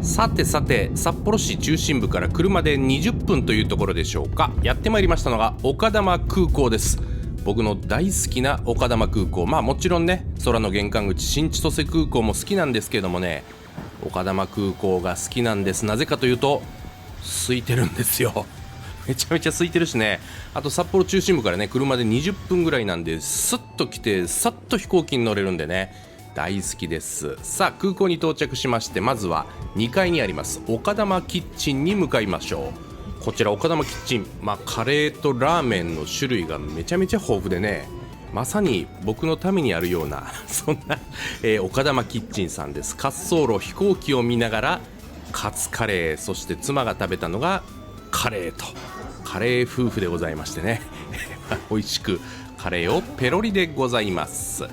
さてさて、札幌市中心部から車で20分というところでしょうか。やってまいりましたのが丘珠空港です。僕の大好きな丘珠空港、もちろんね、空の玄関口新千歳空港も好きなんですけどもね、丘珠空港が好きなんです。なぜかというと空いてるんですよ。めちゃめちゃ空いてるしね。あと札幌中心部からね、車で20分ぐらいなんで、スッと来てさっと飛行機に乗れるんでね、大好きです。さあ、空港に到着しまして、まずは2階にあります丘珠キッチンに向かいましょう。こちら丘珠キッチン、カレーとラーメンの種類がめちゃめちゃ豊富でね、まさに僕のためにあるようなそんな、丘珠キッチンさんです。滑走路、飛行機を見ながらカツカレー、そして妻が食べたのがカレーと、カレー夫婦でございましてね美味しくカレーをペロリでございます。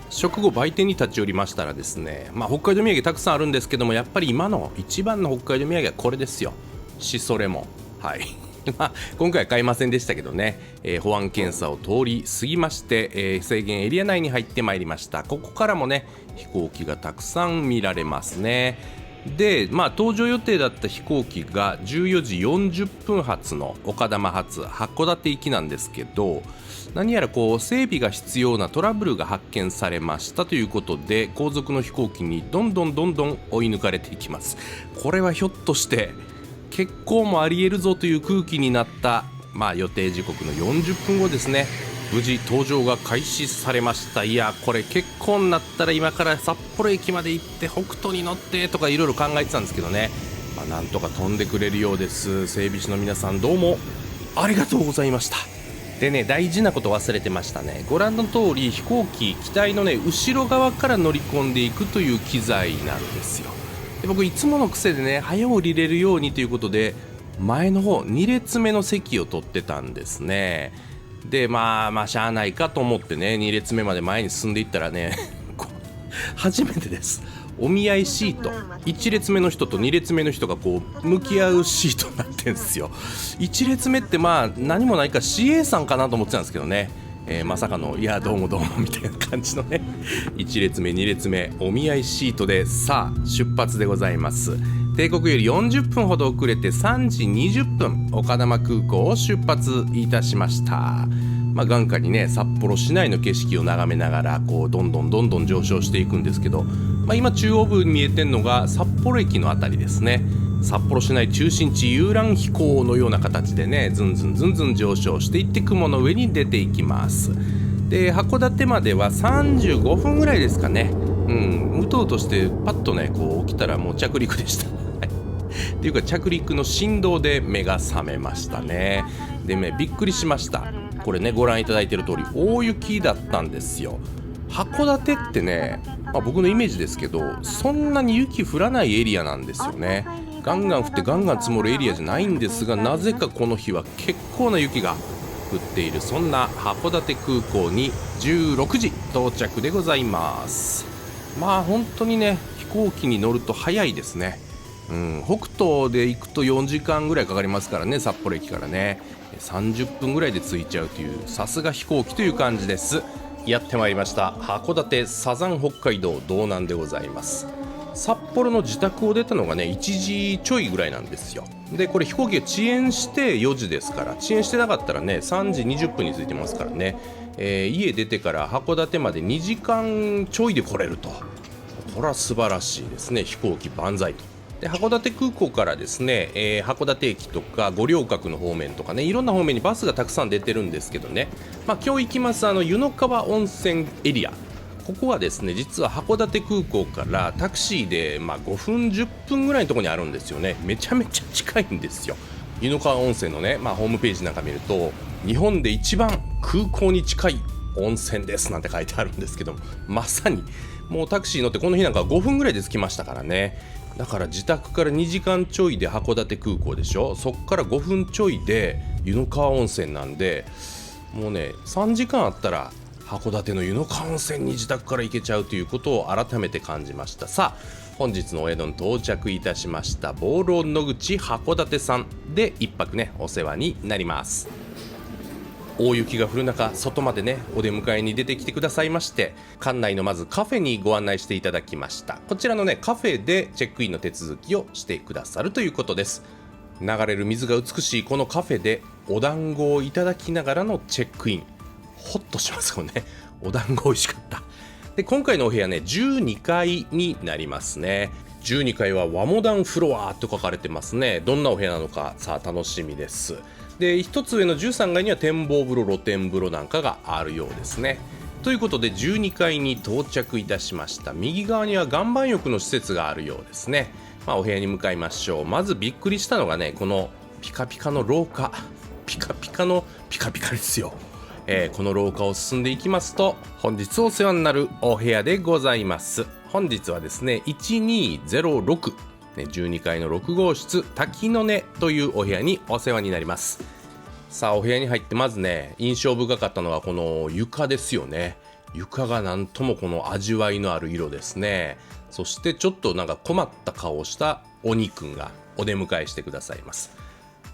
食後売店に立ち寄りましたらですね、北海道土産たくさんあるんですけども、やっぱり今の一番の北海道土産はこれですよ。しそレモン。はい今回は買いませんでしたけどね、保安検査を通り過ぎまして、制限エリア内に入ってまいりました。ここからもね、飛行機がたくさん見られますね。で、搭乗予定だった飛行機が14時40分発の丘珠発函館行きなんですけど、何やら整備が必要なトラブルが発見されましたということで、後続の飛行機にどんどん追い抜かれていきます。これはひょっとして欠航もありえるぞという空気になった、予定時刻の40分後ですね、無事搭乗が開始されました。いや、これ欠航になったら今から札幌駅まで行って北斗に乗ってとかいろいろ考えてたんですけどね、なんとか飛んでくれるようです。整備士の皆さん、どうもありがとうございました。でね、大事なこと忘れてましたね。ご覧の通り、飛行機機体のね、後ろ側から乗り込んでいくという機材なんですよ。で、僕いつもの癖でね、早降りれるようにということで前の方2列目の席を取ってたんですね。で、しゃあないかと思ってね、2列目まで前に進んでいったらね初めてです。お見合いシート、1列目の人と2列目の人が向き合うシートになってるんですよ。1列目って何もないか CA さんかなと思ってたんですけどね、まさかの、いやどうもどうもみたいな感じのね1列目2列目お見合いシートで、さあ出発でございます。定刻より40分ほど遅れて3時20分丘珠空港を出発いたしました。眼下にね、札幌市内の景色を眺めながらどんどん上昇していくんですけど、今中央部に見えてるのが札幌駅のあたりですね。札幌市内中心地遊覧飛行のような形でね、ずんずん上昇していって雲の上に出ていきます。で、函館までは35分ぐらいですかね。うとうとしてパッとね起きたらもう着陸でしたっていうか、着陸の振動で目が覚めましたね。でね、びっくりしました。これね、ご覧いただいている通り大雪だったんですよ。函館ってね、僕のイメージですけど、そんなに雪降らないエリアなんですよね。ガンガン降ってガンガン積もるエリアじゃないんですが、なぜかこの日は結構な雪が降っている、そんな函館空港に16時到着でございます。本当にね、飛行機に乗ると早いですね。北東で行くと4時間ぐらいかかりますからね、札幌駅からね30分ぐらいで着いちゃうという、さすが飛行機という感じです。やってまいりました函館サザン北海道道南でございます。札幌の自宅を出たのがね1時ちょいぐらいなんですよ。で、これ飛行機が遅延して4時ですから、遅延してなかったらね3時20分に着いてますからね、家出てから函館まで2時間ちょいで来れると、これは素晴らしいですね。飛行機万歳と。で、函館空港からですね、函館駅とか五稜郭の方面とかね、いろんな方面にバスがたくさん出てるんですけどね、今日行きます湯の川温泉エリア、ここはですね、実は函館空港からタクシーで5分10分ぐらいのところにあるんですよね。めちゃめちゃ近いんですよ。湯の川温泉のね、ホームページなんか見ると、日本で一番空港に近い温泉ですなんて書いてあるんですけども、まさにもうタクシー乗ってこの日なんか5分ぐらいで着きましたからね。だから自宅から2時間ちょいで函館空港でしょ、そっから5分ちょいで湯の川温泉なんで、もうね3時間あったら函館の湯の川温泉に自宅から行けちゃうということを改めて感じました。さあ、本日のお宿に到着いたしました。ボーロ野口函館さんで一泊ねお世話になります。大雪が降る中、外までねお出迎えに出てきてくださいまして、館内のまずカフェにご案内していただきました。こちらのねカフェでチェックインの手続きをしてくださるということです。流れる水が美しいこのカフェでお団子をいただきながらのチェックイン、ホッとしますよね。お団子美味しかった。で今回のお部屋ね12階になりますね。12階は和モダンフロアと書かれてますね。どんなお部屋なのかさあ楽しみです。で一つ上の13階には展望風呂、露天風呂なんかがあるようですね。ということで12階に到着いたしました。右側には岩盤浴の施設があるようですね。お部屋に向かいましょう。まずびっくりしたのがね、このピカピカの廊下、ピカピカのピカピカですよ。この廊下を進んでいきますと、本日お世話になるお部屋でございます。本日はですね1206、12階の6号室滝の根というお部屋にお世話になります。さあお部屋に入ってまずね印象深かったのはこの床ですよね。床がなんともこの味わいのある色ですね。そしてちょっとなんか困った顔をした鬼くんがお出迎えしてくださいます。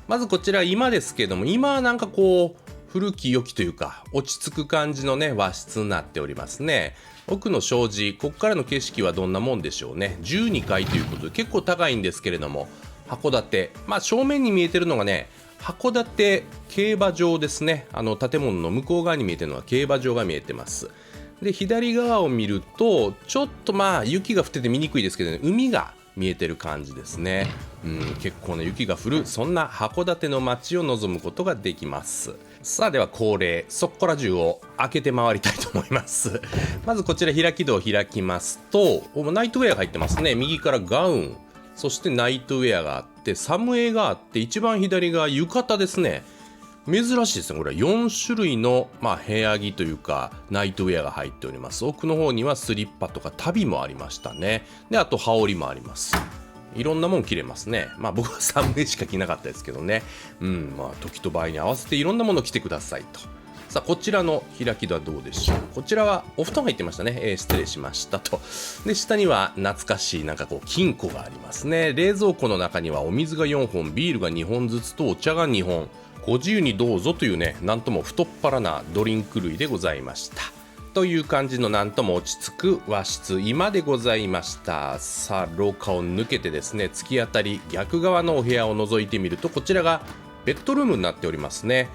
まずこちら今ですけども、今はなんかこう古き良きというか落ち着く感じのね和室になっておりますね。奥の障子、ここからの景色はどんなもんでしょうね。12階ということで結構高いんですけれども、函館、正面に見えてるのがね函館競馬場ですね。建物の向こう側に見えてるのは競馬場が見えてます。で左側を見るとちょっと雪が降ってて見にくいですけどね、海が見えてる感じですね。結構な雪が降るそんな函館の街を望むことができます。さあでは恒例そっこら中を開けて回りたいと思います。まずこちら開き戸を開きますとナイトウェアが入ってますね。右からガウン、そしてナイトウェアがあってサムエがあって、一番左が浴衣ですね。珍しいですね。これは4種類の、部屋着というかナイトウェアが入っております。奥の方にはスリッパとか足袋もありましたね。であと羽織もあります。いろんなもん着れますね。僕はサムエしか着なかったですけどね。時と場合に合わせていろんなもの着てくださいと。さあこちらの開き戸はどうでしょう。こちらはお布団入ってましたね。失礼しましたと。で下には懐かしいなんかこう金庫がありますね。冷蔵庫の中にはお水が4本、ビールが2本ずつとお茶が2本、ご自由にどうぞというね、なんとも太っ腹なドリンク類でございましたという感じのなんとも落ち着く和室今でございました。さあ廊下を抜けてですね、突き当たり逆側のお部屋を覗いてみると、こちらがベッドルームになっておりますね。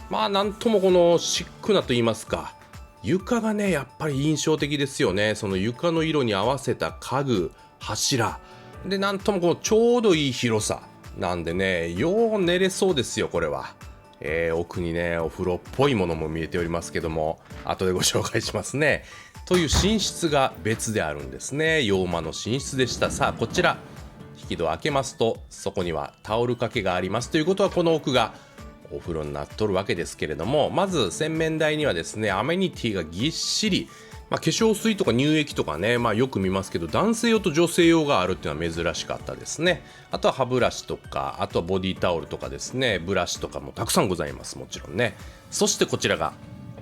なんともこのシックなと言いますか、床がねやっぱり印象的ですよね。その床の色に合わせた家具、柱で、なんともこのちょうどいい広さなんでね、よう寝れそうですよこれは。奥にねお風呂っぽいものも見えておりますけども、後でご紹介しますね。という寝室が別であるんですね。洋間の寝室でした。さあこちら引き戸を開けますと、そこにはタオル掛けがあります。ということはこの奥がお風呂になっとるわけですけれども、まず洗面台にはですねアメニティがぎっしり。化粧水とか乳液とかね、よく見ますけど男性用と女性用があるっていうのは珍しかったですね。あとは歯ブラシとか、あとはボディタオルとかですね、ブラシとかもたくさんございます。もちろんね。そしてこちらが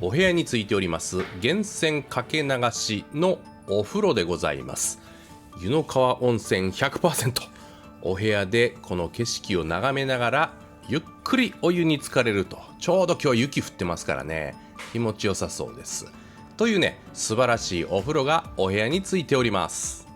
お部屋についております源泉かけ流しのお風呂でございます。湯の川温泉 100%。 お部屋でこの景色を眺めながらゆっくりお湯に浸かれると。ちょうど今日雪降ってますからね、気持ちよさそうですというね、素晴らしいお風呂がお部屋についております。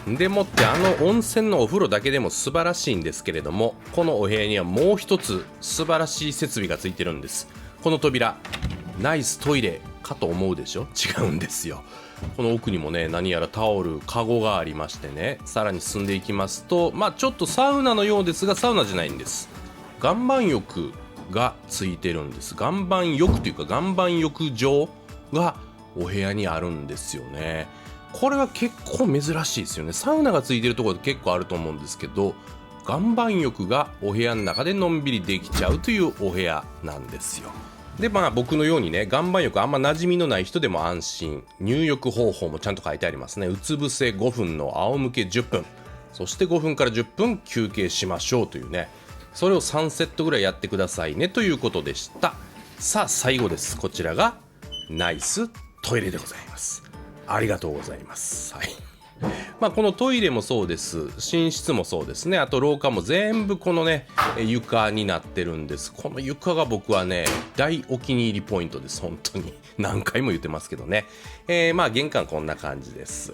でもって温泉のお風呂だけでも素晴らしいんですけれども、このお部屋にはもう一つ素晴らしい設備がついてるんです。この扉、ナイストイレかと思うでしょ。違うんですよ。この奥にもね何やらタオル、カゴがありましてね、さらに進んでいきますと、ちょっとサウナのようですがサウナじゃないんです。岩盤浴がついてるんです。岩盤浴というか岩盤浴場がお部屋にあるんですよね。これは結構珍しいですよね。サウナがついてるところで結構あると思うんですけど、岩盤浴がお部屋の中でのんびりできちゃうというお部屋なんですよ。で僕のようにね岩盤浴あんま馴染みのない人でも安心、入浴方法もちゃんと書いてありますね。うつ伏せ5分の仰向け10分、そして5分から10分休憩しましょうというね、それを3セットぐらいやってくださいねということでした。さあ最後です。こちらがナイストイレでございます。ありがとうございます。はいこのトイレもそうです、寝室もそうですね、あと廊下も全部このね床になってるんです。この床が僕はね大お気に入りポイントです。本当に何回も言ってますけどね。玄関こんな感じです。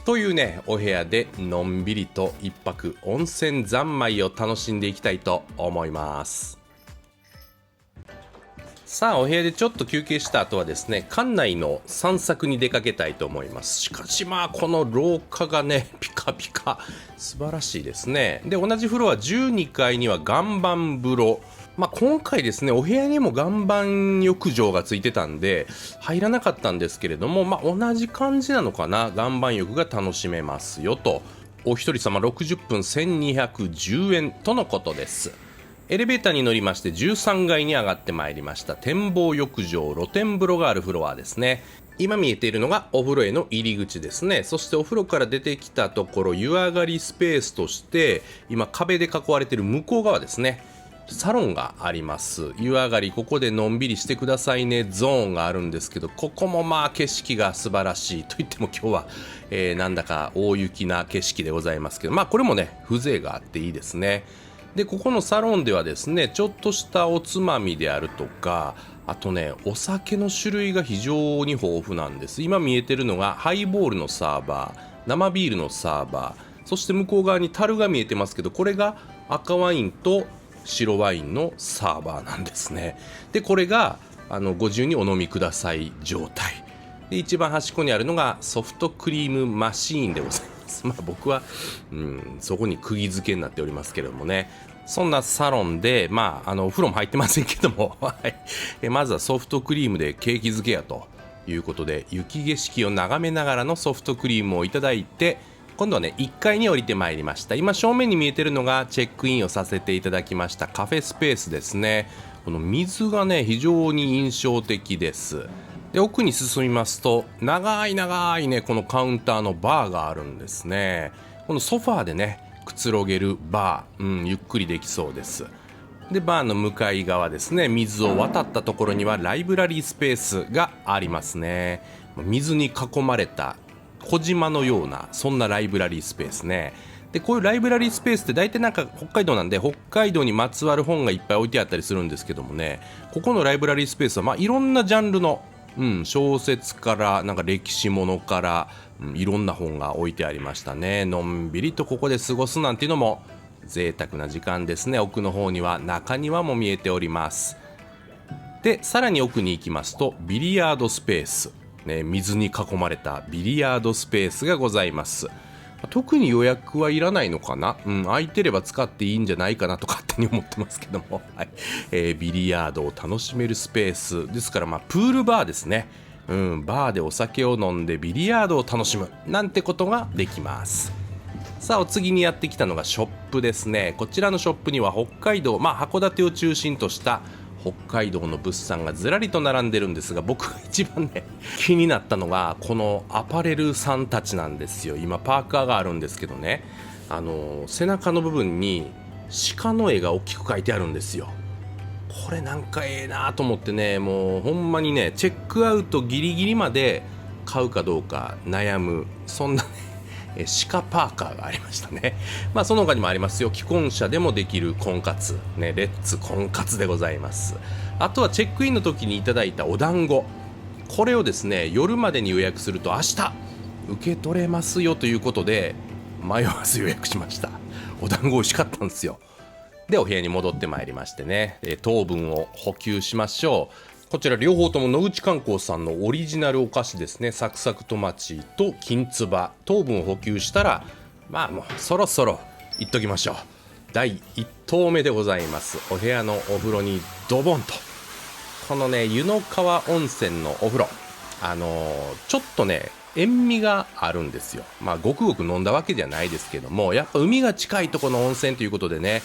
というねお部屋でのんびりと一泊温泉三昧を楽しんでいきたいと思います。さあお部屋でちょっと休憩した後はですね、館内の散策に出かけたいと思います。しかしこの廊下がねピカピカ素晴らしいですね。で同じフロア12階には岩盤風呂、今回ですねお部屋にも岩盤浴場がついてたんで入らなかったんですけれども、同じ感じなのかな、岩盤浴が楽しめますよと。お一人様60分1210円とのことです。エレベーターに乗りまして13階に上がってまいりました。展望浴場露天風呂があるフロアですね。今見えているのがお風呂への入り口ですね。そしてお風呂から出てきたところ湯上がりスペースとして今壁で囲われている向こう側ですね、サロンがあります。湯上がりここでのんびりしてくださいねゾーンがあるんですけど、ここも景色が素晴らしいと言っても今日は、なんだか大雪な景色でございますけど、これもね風情があっていいですね。でここのサロンではですねちょっとしたおつまみであるとか、あとねお酒の種類が非常に豊富なんです。今見えてるのがハイボールのサーバー、生ビールのサーバー、そして向こう側に樽が見えてますけど、これが赤ワインと白ワインのサーバーなんですね。でこれがご自由にお飲みください状態で、一番端っこにあるのがソフトクリームマシーンでございます。僕は、そこに釘付けになっておりますけれどもね。そんなサロンで、お風呂も入ってませんけどもまずはソフトクリームで景気づけやということで、雪景色を眺めながらのソフトクリームをいただいて、今度はね1階に降りてまいりました。今正面に見えてるのがチェックインをさせていただきましたカフェスペースですね。この水がね非常に印象的です。で奥に進みますと長いねこのカウンターのバーがあるんですね。このソファーでねくつろげるバー、ゆっくりできそうです。でバーの向かい側ですね、水を渡ったところにはライブラリースペースがありますね。水に囲まれた小島のようなそんなライブラリースペースね。でこういうライブラリースペースって大体なんか北海道なんで北海道にまつわる本がいっぱい置いてあったりするんですけどもね、ここのライブラリースペースはいろんなジャンルの小説からなんか歴史ものから、いろんな本が置いてありましたね。のんびりとここで過ごすなんていうのも贅沢な時間ですね。奥の方には中庭も見えております。でさらに奥に行きますとビリヤードスペース、水に囲まれたビリヤードスペースがございます。特に予約はいらないのかな、空いてれば使っていいんじゃないかなと勝手に思ってますけども、ビリヤードを楽しめるスペースですから、プールバーですね。バーでお酒を飲んでビリヤードを楽しむなんてことができます。さあお次にやってきたのがショップですね。こちらのショップには北海道、函館を中心とした北海道の物産がずらりと並んでるんですが、僕が一番ね気になったのがこのアパレルさんたちなんですよ。今パーカーがあるんですけどね、背中の部分に鹿の絵が大きく描いてあるんですよ。これなんかええなと思ってね、もうほんまにねチェックアウトギリギリまで買うかどうか悩む、そんなね鹿パーカーがありましたね。その他にもありますよ。既婚者でもできる婚活、レッツ婚活でございます。あとはチェックインの時にいただいたお団子、これをですね夜までに予約すると明日受け取れますよということで迷わず予約しました。お団子美味しかったんですよ。でお部屋に戻ってまいりましてね、糖分を補給しましょう。こちら両方とも野口観光さんのオリジナルお菓子ですね。サクサクトマチと金つば、糖分を補給したらもうそろそろ行っときましょう。第1投目でございます。お部屋のお風呂にドボンと、このね湯の川温泉のお風呂、ちょっとね塩味があるんですよ。ごくごく飲んだわけじゃないですけども、やっぱ海が近いところの温泉ということでね、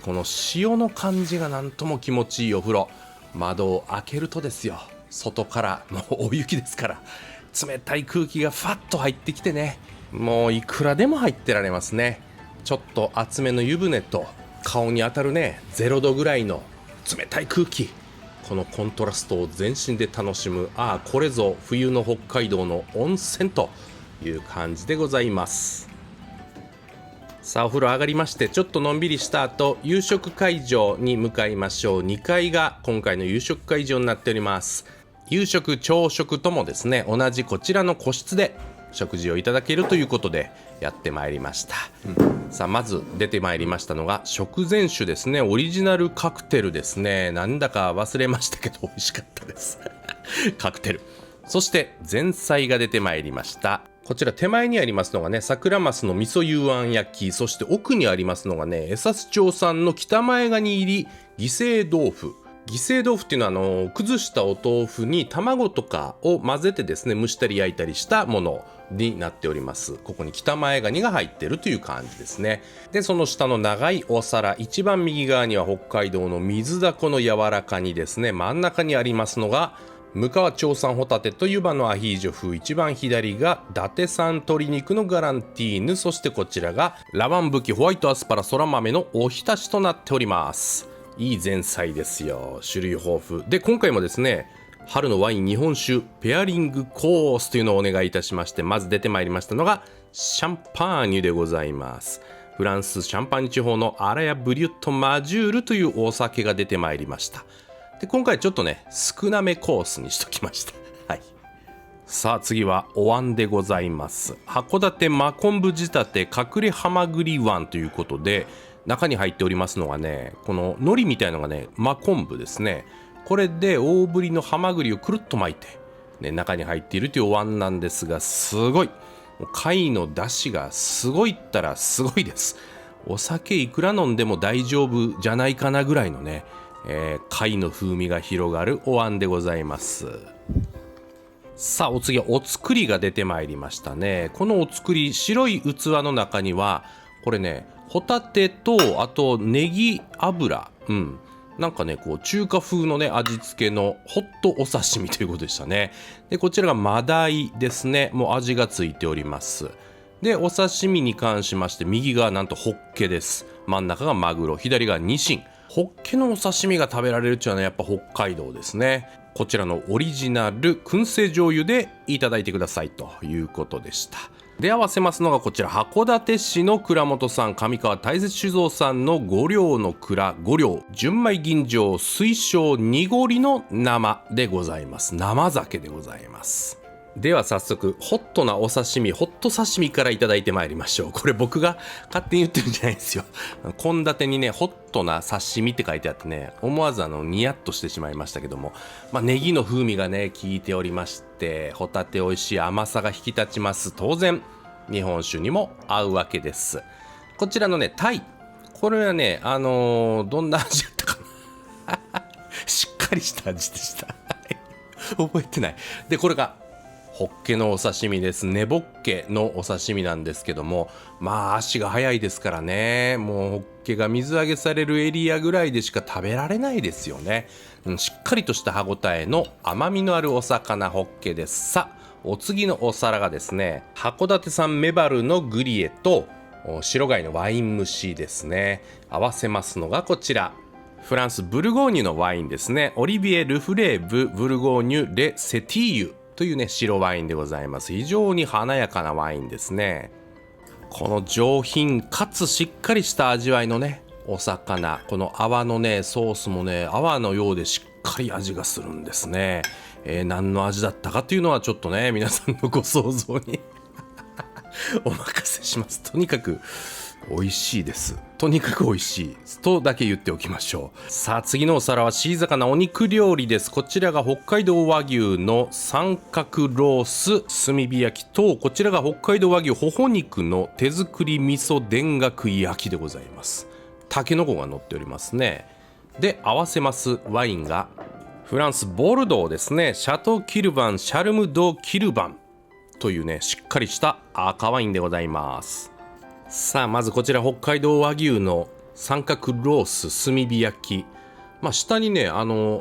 この潮の感じがなんとも気持ちいいお風呂。窓を開けるとですよ、外からもう大雪ですから冷たい空気がファッと入ってきてね、もういくらでも入ってられますね。ちょっと厚めの湯船と顔に当たるね0度ぐらいの冷たい空気、このコントラストを全身で楽しむ、これぞ冬の北海道の温泉という感じでございます。さあお風呂上がりまして、ちょっとのんびりした後、夕食会場に向かいましょう。2階が今回の夕食会場になっております。夕食朝食ともですね、同じこちらの個室で食事をいただけるということでやってまいりました。さあまず出てまいりましたのが食前酒ですね。オリジナルカクテルですね。なんだか忘れましたけど美味しかったですカクテル。そして前菜が出てまいりました。こちら手前にありますのがね、桜マスの味噌幽庵焼き、そして奥にありますのがね、江差町産の北前ガニ入り犠牲豆腐。犠牲豆腐っていうのは崩したお豆腐に卵とかを混ぜてですね、蒸したり焼いたりしたものになっております。ここに北前ガニが入ってるという感じですね。でその下の長いお皿、一番右側には北海道の水だこの柔らかにですね、真ん中にありますのが向川町産ホタテと湯葉のアヒージョ風、一番左が伊達産鶏肉のガランティーヌ、そしてこちらがラワンブキホワイトアスパラそら豆のおひたしとなっております。いい前菜ですよ。種類豊富で、今回もですね、春のワイン日本酒ペアリングコースというのをお願いいたしまして、まず出てまいりましたのがシャンパーニュでございます。フランスシャンパーニュ地方のアラヤブリュットマジュールというお酒が出てまいりました。で今回ちょっとね少なめコースにしときましたはい。さあ次はお椀でございます。函館真昆布仕立て隠れハマグリ椀ということで、中に入っておりますのがね、この海苔みたいのがね真昆布ですね。これで大ぶりのハマグリをくるっと巻いて、ね、中に入っているというお椀なんですが、すごい貝の出汁がすごいったらすごいです。お酒いくら飲んでも大丈夫じゃないかなぐらいのね、貝の風味が広がるお椀でございます。さあお次はお作りが出てまいりましたね。このお作り、白い器の中にはこれね、ホタテとあとネギ油、なんかねこう中華風のね味付けのホットお刺身ということでしたね。でこちらがマダイですね。もう味がついております。でお刺身に関しまして、右がなんとホッケです。真ん中がマグロ、左がニシン。ホッケのお刺身が食べられるっていうのは、ね、やっぱ北海道ですね。こちらのオリジナル燻製醤油でいただいてくださいということでした。で合わせますのがこちら、函館市の蔵元さん、上川大雪酒造さんの五両の蔵五両純米吟醸水晶濁りの生でございます。生酒でございます。では早速ホットなお刺身、ホット刺身からいただいてまいりましょう。これ僕が勝手に言ってるんじゃないんですよ。献立にねホットな刺身って書いてあってね、思わずニヤッとしてしまいましたけども、ネギの風味がね効いておりまして、ホタテ美味しい甘さが引き立ちます。当然日本酒にも合うわけです。こちらのねタイ、これはねどんな味だったかなしっかりした味でした覚えてない。でこれがホッケのお刺身です。根ボッケのお刺身なんですけども、足が早いですからね、もうホッケが水揚げされるエリアぐらいでしか食べられないですよね。しっかりとした歯ごたえの甘みのあるお魚ホッケです。さあお次のお皿がですね、函館産メバルのグリエと白貝のワイン蒸しですね。合わせますのがこちら、フランスブルゴーニュのワインですね。オリビエ・ルフレーブ・ブルゴーニュ・レ・セティーユというね白ワインでございます。非常に華やかなワインですね。この上品かつしっかりした味わいのねお魚、この泡のねソースもね泡のようでしっかり味がするんですね。何の味だったかというのはちょっとね皆さんのご想像にお任せします。とにかく美味しいです。とにかく美味しいとだけ言っておきましょう。さあ次のお皿はシー魚お肉料理です。こちらが北海道和牛の三角ロース炭火焼きと、こちらが北海道和牛ほほ肉の手作り味噌田楽焼きでございます。タケノコが乗っておりますね。で合わせますワインがフランスボルドーですね。シャトーキルバンシャルムドキルバンというねしっかりした赤ワインでございます。さあまずこちら北海道和牛の三角ロース炭火焼き、下にね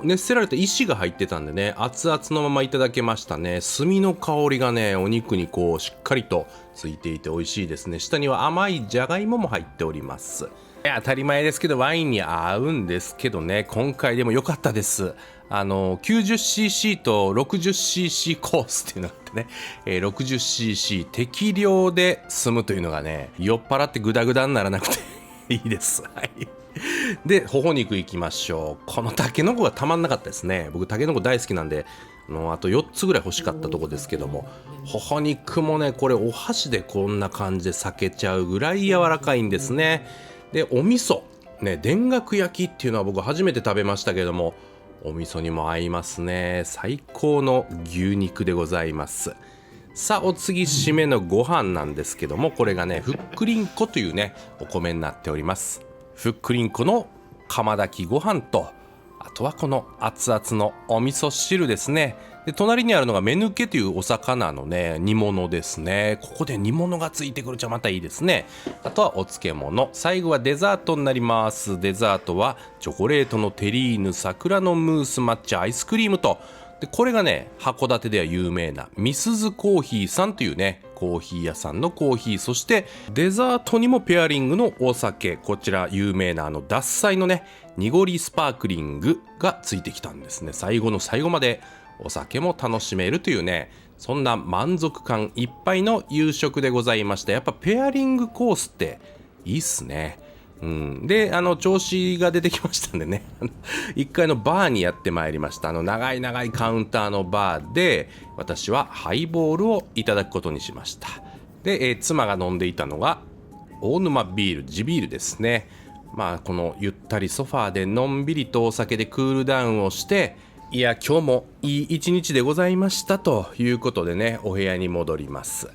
熱せられた石が入ってたんでね、熱々のままいただけましたね。炭の香りがねお肉にこうしっかりとついていて美味しいですね。下には甘いじゃがいもも入っております。当たり前ですけどワインに合うんですけどね、今回でも良かったです。90cc と 60cc コースっていうのがあってね、60cc 適量で済むというのがね、酔っ払ってグダグダにならなくていいです。はい。で、ほほ肉いきましょう。このタケノコがたまんなかったですね。僕タケノコ大好きなんで、あと4つぐらい欲しかったとこですけども、ほほ肉もね、これお箸でこんな感じで裂けちゃうぐらい柔らかいんですね。で、お味噌ね、田楽焼きっていうのは僕初めて食べましたけども、お味噌にも合いますね。最高の牛肉でございます。さあ、お次締めのご飯なんですけども、これがね、ふっくりんこというね、お米になっております。ふっくりんこの釜炊きご飯と、あとはこの熱々のお味噌汁ですね。で、隣にあるのが目抜けというお魚のね、煮物ですね。ここで煮物がついてくるとまたいいですね。あとはお漬物、最後はデザートになります。デザートはチョコレートのテリーヌ、桜のムース抹茶アイスクリームと、でこれがね、函館では有名なみすずコーヒーさんというね、コーヒー屋さんのコーヒー、そしてデザートにもペアリングのお酒、こちら有名な獺祭のね、濁りスパークリングがついてきたんですね。最後の最後までお酒も楽しめるというね、そんな満足感いっぱいの夕食でございました。やっぱペアリングコースっていいっすね。で、調子が出てきましたんでね、1階のバーにやってまいりました。長い長いカウンターのバーで、私はハイボールをいただくことにしました。で、妻が飲んでいたのが大沼ビール、地ビールですね。まあ、このゆったりソファーでのんびりとお酒でクールダウンをして、いや今日もいい一日でございましたということでね、お部屋に戻ります。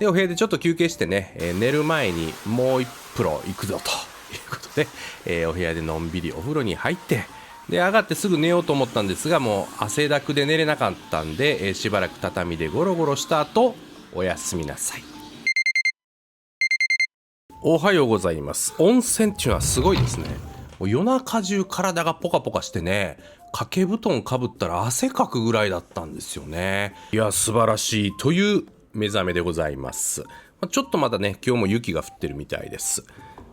で、お部屋でちょっと休憩してね、寝る前にもう一風呂行くぞということで、お部屋でのんびりお風呂に入って、で上がってすぐ寝ようと思ったんですが、もう汗だくで寝れなかったんで、しばらく畳でゴロゴロした後、おやすみなさい。おはようございます。温泉っていうのはすごいですね。もう夜中中体がポカポカしてね、掛け布団かぶったら汗かくぐらいだったんですよね。いや素晴らしいという目覚めでございます。ちょっとまだね、今日も雪が降ってるみたいです。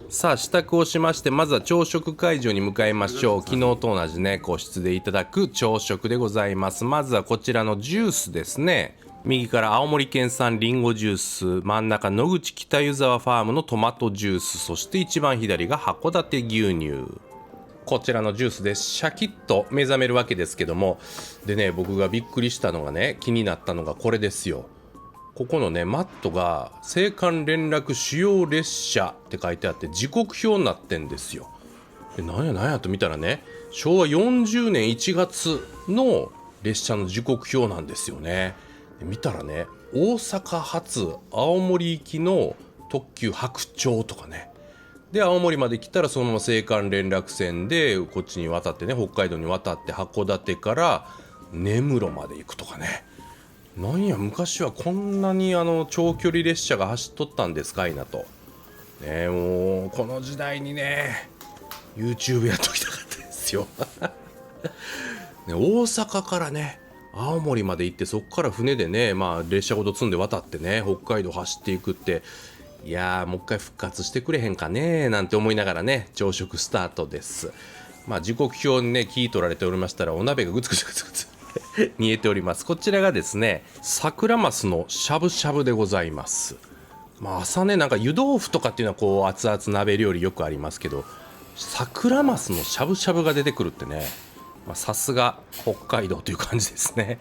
さあ、支度をしまして、まずは朝食会場に向かいましょう。昨日と同じね、個室でいただく朝食でございます。まずはこちらのジュースですね。右から青森県産リンゴジュース、真ん中野口北湯沢ファームのトマトジュース、そして一番左が函館牛乳。こちらのジュースでシャキッと目覚めるわけですけども、でね、僕がびっくりしたのがね、気になったのがこれですよ。ここのね、マットが青函連絡主要列車って書いてあって時刻表になってんですよ。で、なんやと見たらね、昭和40年1月の列車の時刻表なんですよね。で見たらね、大阪発青森行きの特急白鳥とかね、で青森まで来たらそのまま青函連絡船でこっちに渡ってね、北海道に渡って函館から根室まで行くとかね。なんや昔はこんなに長距離列車が走っとったんですかいなとね。もうこの時代にね YouTube やっときたかったですよね、大阪からね青森まで行って、そこから船でね、まあ列車ごと積んで渡ってね、北海道走っていくって、いやーもう一回復活してくれへんかねなんて思いながらね、朝食スタートです。まあ時刻表にね聞い取られておりましたら、お鍋がグツグツグツグツ煮えております。こちらがですね、桜マスのしゃぶしゃぶでございます。まあ朝ね、なんか湯豆腐とかっていうのはこう熱々鍋料理よくありますけど、桜マスのしゃぶしゃぶが出てくるってね、さすが北海道という感じですね。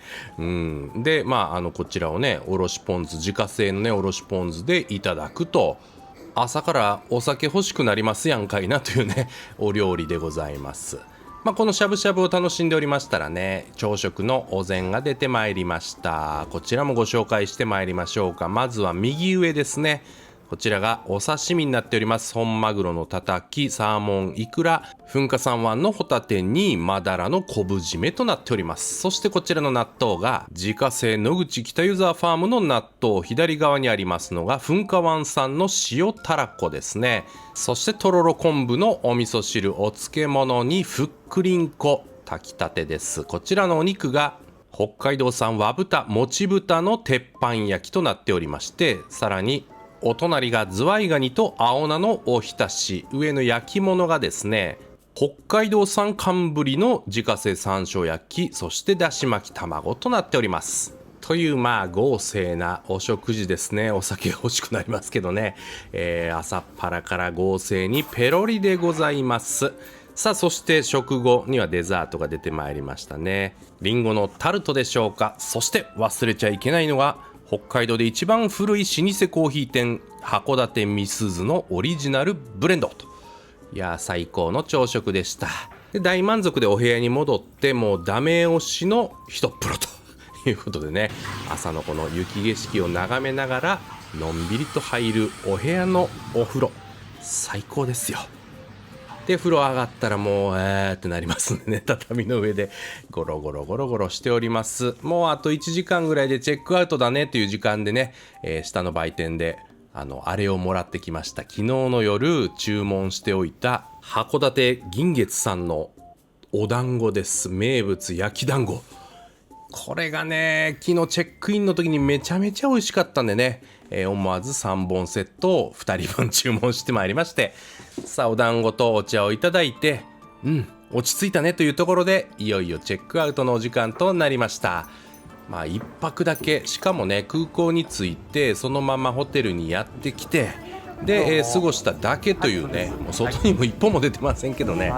で、こちらをね、おろしポン酢、自家製のねおろしポン酢でいただくと、朝からお酒欲しくなりますやんかいなというねお料理でございます。このしゃぶしゃぶを楽しんでおりましたらね、朝食のお膳が出てまいりました。こちらもご紹介してまいりましょうか。まずは右上ですね。こちらがお刺身になっております。本マグロのたたき、サーモン、イクラ、噴火山湾のホタテにマダラの昆布締めとなっております。そしてこちらの納豆が自家製野口北湯沢ファームの納豆、左側にありますのが噴火湾産の塩たらこですね。そしてとろろ昆布のお味噌汁、お漬物にふっくりんこ炊きたてです。こちらのお肉が北海道産和豚、もち豚の鉄板焼きとなっておりまして、さらにお隣がズワイガニと青菜のおひたし、上の焼き物がですね、北海道産寒ぶりの自家製山椒焼き、そしてだし巻き卵となっております。という豪勢なお食事ですね。お酒が欲しくなりますけどね、朝っぱらから豪勢にペロリでございます。さあ、そして食後にはデザートが出てまいりましたね。リンゴのタルトでしょうか。そして忘れちゃいけないのが、北海道で一番古い老舗コーヒー店、函館美鈴のオリジナルブレンドと。いや最高の朝食でした。で大満足でお部屋に戻って、もうダメ押しの一っ風呂ということでね、朝のこの雪景色を眺めながらのんびりと入るお部屋のお風呂、最高ですよ。で風呂上がったらもうってなりますんでね、畳の上でゴロゴロゴロゴロしております。もうあと1時間ぐらいでチェックアウトだねという時間でね、下の売店であれをもらってきました。昨日の夜注文しておいた函館銀月さんのお団子です。名物焼き団子。これがね、昨日チェックインの時にめちゃめちゃ美味しかったんでね、思わず3本セットを2人分注文してまいりまして、さあお団子とお茶をいただいて、落ち着いたねというところで、いよいよチェックアウトのお時間となりました。1泊だけ、しかもね空港に着いてそのままホテルにやってきて、で、過ごしただけというね、もう外にも一歩も出てませんけどね、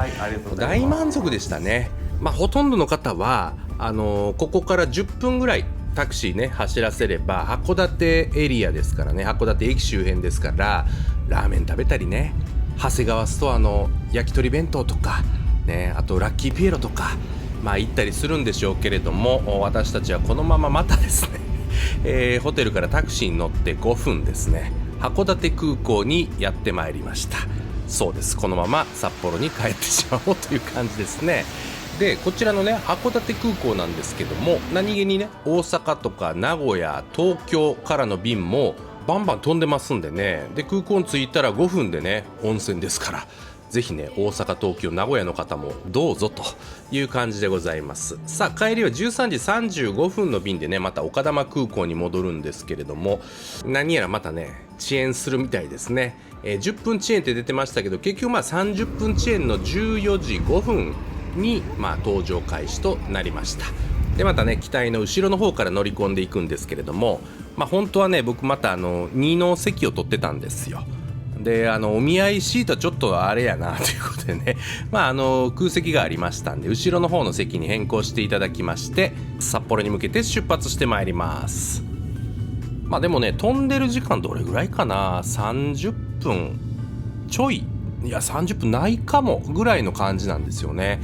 大満足でしたね。ほとんどの方はここから10分ぐらいタクシーね走らせれば函館エリアですからね、函館駅周辺ですから、ラーメン食べたりね、長谷川ストアの焼き鳥弁当とかね、あとラッキーピエロとか行ったりするんでしょうけれども、私たちはこのまままたですね、ホテルからタクシーに乗って5分ですね、函館空港にやってまいりました。そうです、このまま札幌に帰ってしまおうという感じですね。でこちらのね函館空港なんですけども、何気にね大阪とか名古屋、東京からの便もバンバン飛んでますんでね、で空港に着いたら5分でね温泉ですから、ぜひね大阪、東京、名古屋の方もどうぞという感じでございます。さあ帰りは13時35分の便でね、また丘珠空港に戻るんですけれども、何やらまたね遅延するみたいですね。10分遅延って出てましたけど、結局30分遅延の14時5分に搭乗開始となりました。でまたね機体の後ろの方から乗り込んでいくんですけれども、本当はね僕また2の席を取ってたんですよ。でお見合いシートはちょっとあれやなということでね、空席がありましたんで後ろの方の席に変更していただきまして、札幌に向けて出発してまいります。でもね飛んでる時間どれぐらいかな、30分ちょい、いや30分ないかもぐらいの感じなんですよね。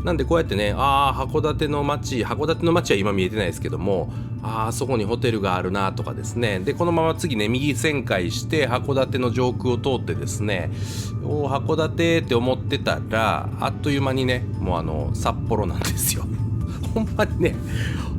なんでこうやってね、函館の街は今見えてないですけども、そこにホテルがあるなとかですね、でこのまま次ね右旋回して函館の上空を通ってですね、函館って思ってたらあっという間にねもう札幌なんですよ。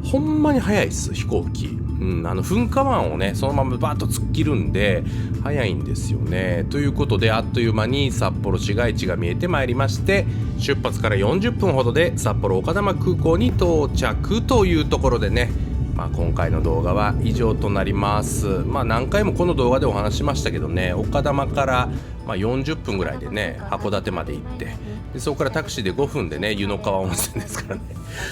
ほんまに早いっす飛行機。噴火湾をねそのままバーッと突っ切るんで早いんですよね。ということであっという間に札幌市街地が見えてまいりまして、出発から40分ほどで札幌丘珠空港に到着というところでね、今回の動画は以上となります。何回もこの動画でお話しましたけどね、丘珠から40分ぐらいでね函館まで行って、でそこからタクシーで5分でね湯の川温泉ですからね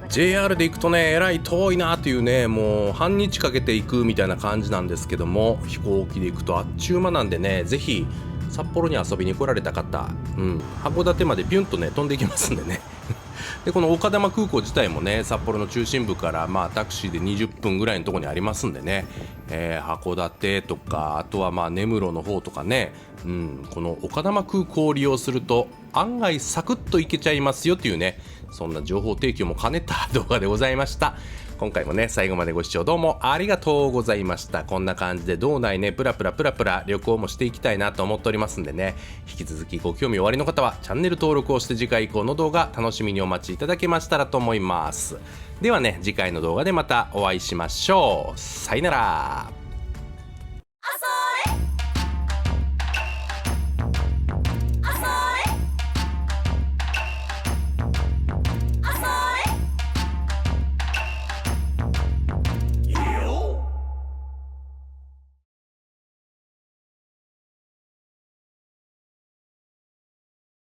JR で行くとねえらい遠いなというね、もう半日かけて行くみたいな感じなんですけども、飛行機で行くとあっちゅう間なんでね、ぜひ札幌に遊びに来られた方、函館までビュンとね飛んでいきますんでねでこの丘珠空港自体もね札幌の中心部からタクシーで20分ぐらいのところにありますんでね、函館とかあとは根室の方とかね、この丘珠空港を利用すると案外サクッと行けちゃいますよというね、そんな情報提供も兼ねた動画でございました。今回もね最後までご視聴どうもありがとうございました。こんな感じで道内ねプラプラ旅行もしていきたいなと思っておりますんでね、引き続きご興味おありの方はチャンネル登録をして次回以降の動画楽しみにお待ちいただけましたらと思います。ではね次回の動画でまたお会いしましょう。さよなら。